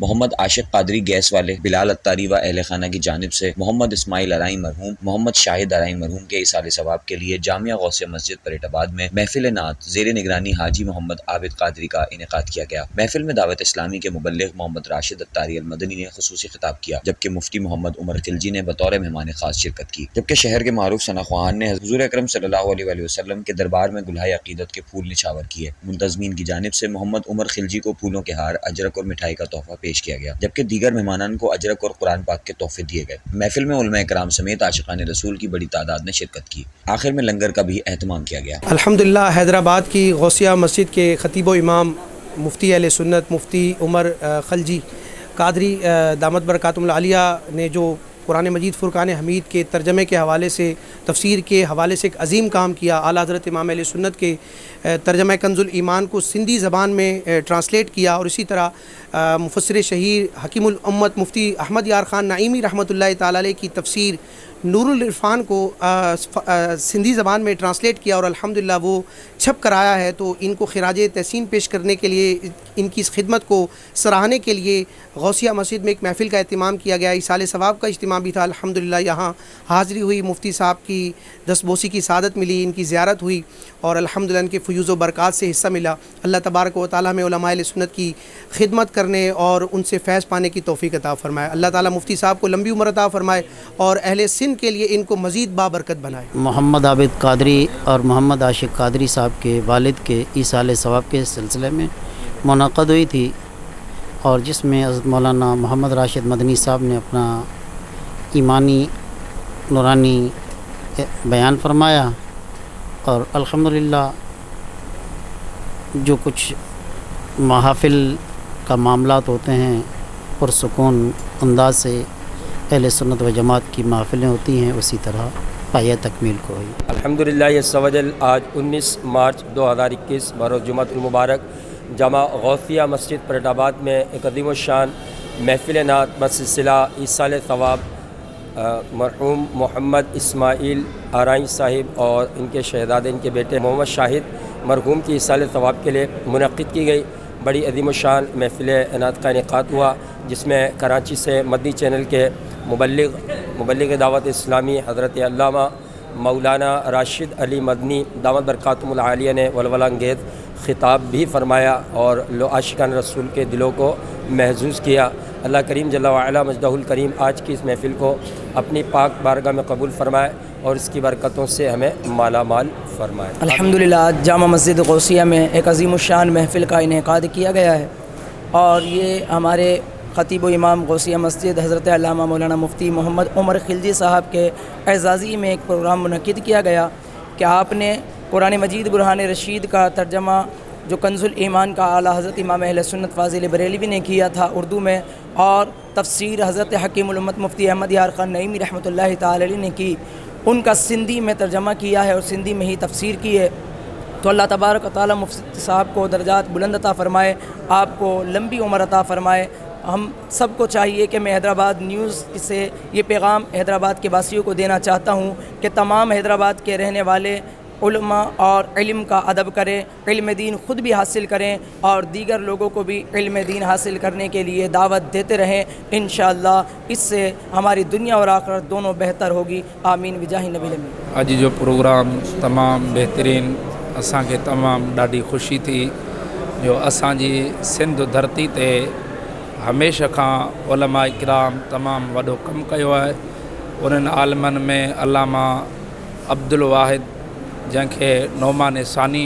محمد عاشق قادری گیس والے، بلال اتاری و اہل خانہ کی جانب سے محمد اسماعیل ارائیں مرحوم، محمد شاہد ارائیں مرحوم کے ایصال ثواب کے لیے جامعہ غوثیہ مسجد پریٹ آباد میں محفل نعت زیر نگرانی حاجی محمد عابد قادری کا انعقاد کیا گیا۔ محفل میں دعوت اسلامی کے مبلغ محمد راشد اتاری المدنی نے خصوصی خطاب کیا، جبکہ مفتی محمد عمر خلجی نے بطور مہمان خاص شرکت کی، جبکہ شہر کے معروف ثنا خواہان نے حضور اکرم صلی اللہ علیہ وآلہ وسلم کے دربار میں گلہائے عقیدت کے پھول نچھاور کیے۔ منتظمین کی جانب سے محمد عمر خلجی کو پھولوں کے ہار، اجرک اور مٹھائی کا تحفہ پیش کیا گیا، جبکہ دیگر مہمانان کو اجرک اور قرآن پاک کے تحفے دیے گئے۔ محفل میں علماء کرام سمیت عاشقان رسول کی بڑی تعداد نے شرکت کی۔ آخر میں لنگر کا بھی اہتمام کیا گیا۔ الحمدللہ حیدرآباد کی غوثیہ مسجد کے خطیب و امام مفتی اہل سنت مفتی عمر خلجی قادری دامت برکاتہم العالیہ نے جو قرآن مجید فرقان حمید کے ترجمے کے حوالے سے، تفسیر کے حوالے سے ایک عظیم کام کیا، اعلیٰ حضرت امام اہل سنت کے ترجمہ کنز الایمان کو سندھی زبان میں ٹرانسلیٹ کیا، اور اسی طرح مفسر شہیر حکیم الامت مفتی احمد یار خان نعیمی رحمۃ اللہ تعالی علیہ کی تفسیر نور العرفان کو سندھی زبان میں ٹرانسلیٹ کیا، اور الحمدللہ وہ چھپ کر آیا ہے۔ تو ان کو خراج تحسین پیش کرنے کے لیے، ان کی اس خدمت کو سراہنے کے لیے غوثیہ مسجد میں ایک محفل کا اہتمام کیا گیا۔ ایصال ثواب کا اجتماع بھی تھا، الحمدللہ یہاں حاضری ہوئی، مفتی صاحب کی دستبوسی کی سعادت ملی، ان کی زیارت ہوئی، اور الحمدللہ ان کے فیوز و برکات سے حصہ ملا۔ اللہ تبارک و تعالیٰ ہمیں علماء اہل سنت کی خدمت کرنے اور ان سے فیض پانے کی توفیق عطا فرمائے۔ اللہ تعالیٰ مفتی صاحب کو لمبی عمر عطا فرمائے اور اہل سندھ کے لیے ان کو مزید بابرکت بنائے۔ محمد عابد قادری اور محمد عاشق قادری صاحب کے والد کے ایصال ثواب کے سلسلے میں منعقد ہوئی تھی، اور جس میں حضرت مولانا محمد راشد مدنی صاحب نے اپنا ایمانی نورانی بیان فرمایا، اور الحمدللہ جو کچھ محافل کا معاملات ہوتے ہیں پرسکون انداز سے اہل سنت و جماعت کی محفلیں ہوتی ہیں، اسی طرح پایہ تکمیل کو ہوئی۔ الحمدللہ عز و جل آج 19 مارچ 2021 بروز جمعۃ المبارک جامع غوثیہ مسجد پریٹ آباد میں ایک عظیم الشان محفل نعت بسلسلہ ایصال ثواب مرحوم محمد اسماعیل ارائیں صاحب اور ان کے شہزادے ان کے بیٹے محمد شاہد مرحوم کی ایصال ثواب کے لیے منعقد کی گئی بڑی عظیم الشان محفل نعت کا انعقاد ہوا، جس میں کراچی سے مدنی چینل کے مبلغ دعوت اسلامی حضرت علامہ مولانا راشد علی مدنی دامت برکاتہم العالیہ نے ولولہ انگیز خطاب بھی فرمایا اور عاشقان رسول کے دلوں کو محظوظ کیا۔ اللہ کریم جل وعلا مجدہ الکریم آج کی اس محفل کو اپنی پاک بارگاہ میں قبول فرمائے اور اس کی برکتوں سے ہمیں مالا مال فرمائے۔ الحمدللہ آج جامع مسجد غوثیہ میں ایک عظیم الشان محفل کا انعقاد کیا گیا ہے، اور یہ ہمارے خطیب و امام غوثیہ مسجد حضرت علامہ مولانا مفتی محمد عمر خلجی صاحب کے اعزازی میں ایک پروگرام منعقد کیا گیا کہ آپ نے قرآن مجید برہان رشید کا ترجمہ جو کنز الایمان کا اعلیٰ حضرت امام اہل سنت فاضل بریلوی نے کیا تھا اردو میں، اور تفسیر حضرت حکیم الامت مفتی احمد یار خان نعیمی رحمۃ اللہ تعالی علیہ نے کی، ان کا سندھی میں ترجمہ کیا ہے اور سندھی میں ہی تفسیر کی ہے۔ تو اللہ تبارک و تعالیٰ مفتی صاحب کو درجات بلند عطا فرمائے، آپ کو لمبی عمر عطا فرمائے۔ ہم سب کو چاہیے کہ میں حیدرآباد نیوز سے یہ پیغام حیدرآباد کے واسیوں کو دینا چاہتا ہوں کہ تمام حیدرآباد کے رہنے والے علماء اور علم کا ادب کریں، علم دین خود بھی حاصل کریں اور دیگر لوگوں کو بھی علم دین حاصل کرنے کے لیے دعوت دیتے رہیں۔ انشاءاللہ اس سے ہماری دنیا اور آخرت دونوں بہتر ہوگی۔ آمین بجاہ نبی الامین۔ اج جو پروگرام تمام بہترین، اساں کے تمام ڈاڈی خوشی تھی جو اساں جی سندھ دھرتی تے ہمیشہ کھاں علماء کرام تمام وڈو کم کیو ہے۔ انہن عالمن میں علامہ عبدالواحد جن کے نعمان ثانی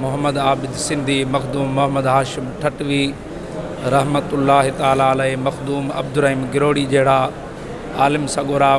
محمد عابد سندھی، مخدوم محمد ہاشم ٹھٹوی رحمت اللہ تعالیٰ علیہ، مخدوم عبدالرحیم گروڑی جہڑا عالم سڳورا،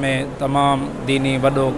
میں تمام دینی وڈو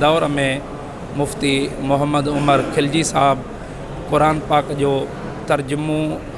دور میں مفتی محمد عمر خلجی صاحب قرآن پاک جو ترجمو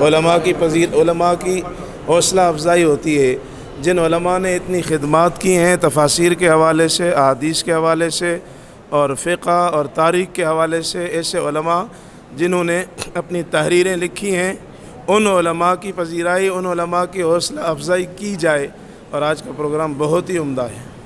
علماء کی حوصلہ افزائی ہوتی ہے. جن علماء نے اتنی خدمات کی ہیں تفاسیر کے حوالے سے، احادیث کے حوالے سے اور فقہ اور تاریخ کے حوالے سے، ایسے علماء جنہوں نے اپنی تحریریں لکھی ہیں، ان علماء کی پذیرائی، ان علماء کی حوصلہ افزائی کی جائے. اور آج کا پروگرام بہت ہی عمدہ ہے.